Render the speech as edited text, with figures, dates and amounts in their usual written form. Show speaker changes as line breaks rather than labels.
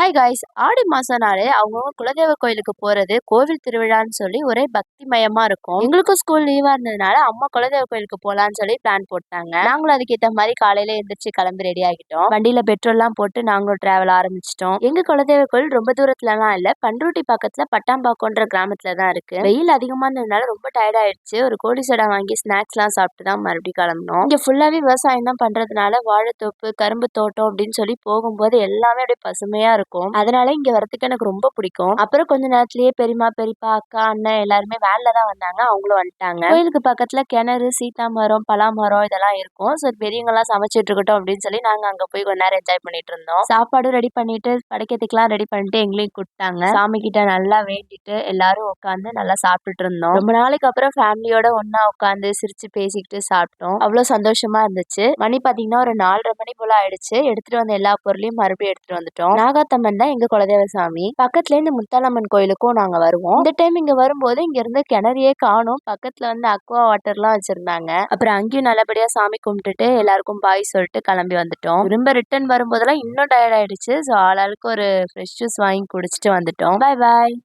Hi guys, ஆடி மாசம்னாலே அவங்கவுங்க குலதெய்வ கோயிலுக்கு போறது கோவில் திருவிழான்னு சொல்லி ஒரே பக்தி மயமா இருக்கும். எங்களுக்கும் ஸ்கூல் லீவா இருந்ததுனால அம்மா குலதெய்வ கோயிலுக்கு போலான்னு சொல்லி பிளான் போட்டாங்க. நாங்களும் அதுக்கு ஏத்த மாதிரி காலையில எந்திரிச்சு கிளம்பி ரெடி ஆகிட்டோம். வண்டியில பெட்ரோல் எல்லாம் போட்டு நாங்களும் டிராவல் ஆரம்பிச்சிட்டோம். எங்க குலதெய்வ கோயில் ரொம்ப தூரத்துல எல்லாம் இல்ல, பண்ருட்டி பக்கத்துல பட்டாம்பாக்கம்ன்ற கிராமத்துல தான் இருக்கு. வெயில் அதிகமா இருந்ததுனால ரொம்ப டயர்ட் ஆயிடுச்சு. ஒரு கோழி சடா வாங்கி ஸ்நாக்ஸ் எல்லாம் சாப்பிட்டு தான் மறுபடியும் கிளம்பணும். இங்க ஃபுல்லாவே விவசாயம் தான் பண்றதுனால வாழைத்தோப்பு, கரும்பு தோட்டம் அப்படின்னு சொல்லி போகும்போது எல்லாமே அப்படியே பசுமையா இருக்கும். அதனால இங்க வரதுக்கு எனக்கு ரொம்ப பிடிக்கும். அப்புறம் கொஞ்ச நேரத்திலேயே பெரியமா, பெரியப்பா, அக்கா, அண்ணன் எல்லாருமே வேன்ல தான் வந்தாங்க. அவங்களும் வந்துட்டாங்க. கோயிலுக்கு பக்கத்துல கிணறு, சீத்தா மரம், பலா மரம் இதெல்லாம் இருக்கும். சோ பெரியவங்க எல்லாம் சமைச்சிட்டு இருக்கட்டும் அப்படின்னு சொல்லி நாங்க அங்க போய் கொஞ்ச நேரம் என்ஜாய் பண்ணிட்டு இருந்தோம். சாப்பாடும் ரெடி பண்ணிட்டு படைக்கிறதுக்கெல்லாம் ரெடி பண்ணிட்டு எங்களையும் கூப்பிட்டாங்க. சாமி கிட்ட நல்லா வேண்டிட்டு எல்லாரும் உட்காந்து நல்லா சாப்பிட்டுட்டு இருந்தோம். ரொம்ப நாளைக்கு அப்புறம் ஃபேமிலியோட ஒன்னா உட்காந்து சிரிச்சு பேசிக்கிட்டு சாப்பிட்டோம். அவ்வளவு சந்தோஷமா இருந்துச்சு. மணி பாத்தீங்கன்னா ஒரு 4:30 மணி போல ஆயிடுச்சு. எடுத்துட்டு வந்த எல்லா பொருளையும் மறுபடியும் எடுத்துட்டு வந்துட்டோம். நாகாத்தம்மன் தான் எங்க குலதெய்வ சாமி. பக்கத்துல இருந்து முத்தாலம்மன் கோயிலுக்கும் நாங்க வருவோம். இந்த டைம் இங்க வரும்போது இங்க இருந்து கிணறியே காணும். பக்கத்துல வந்து அக்வா வாட்டர் எல்லாம் வச்சிருந்தாங்க. அப்புறம் அங்கேயும் நல்லபடியா சாமி கும்பிட்டுட்டு எல்லாருக்கும் பாய் சொல்லிட்டு கிளம்பி வந்துட்டோம். திரும்ப ரிட்டர்ன் வரும்போதெல்லாம் இன்னும் டயர்ட் ஆயிடுச்சு. ஸோ ஆளாளுக்கு ஒரு ஃப்ரெஷ் ஜூஸ் வாங்கி குடிச்சிட்டு வந்துட்டோம். பாய் பாய்.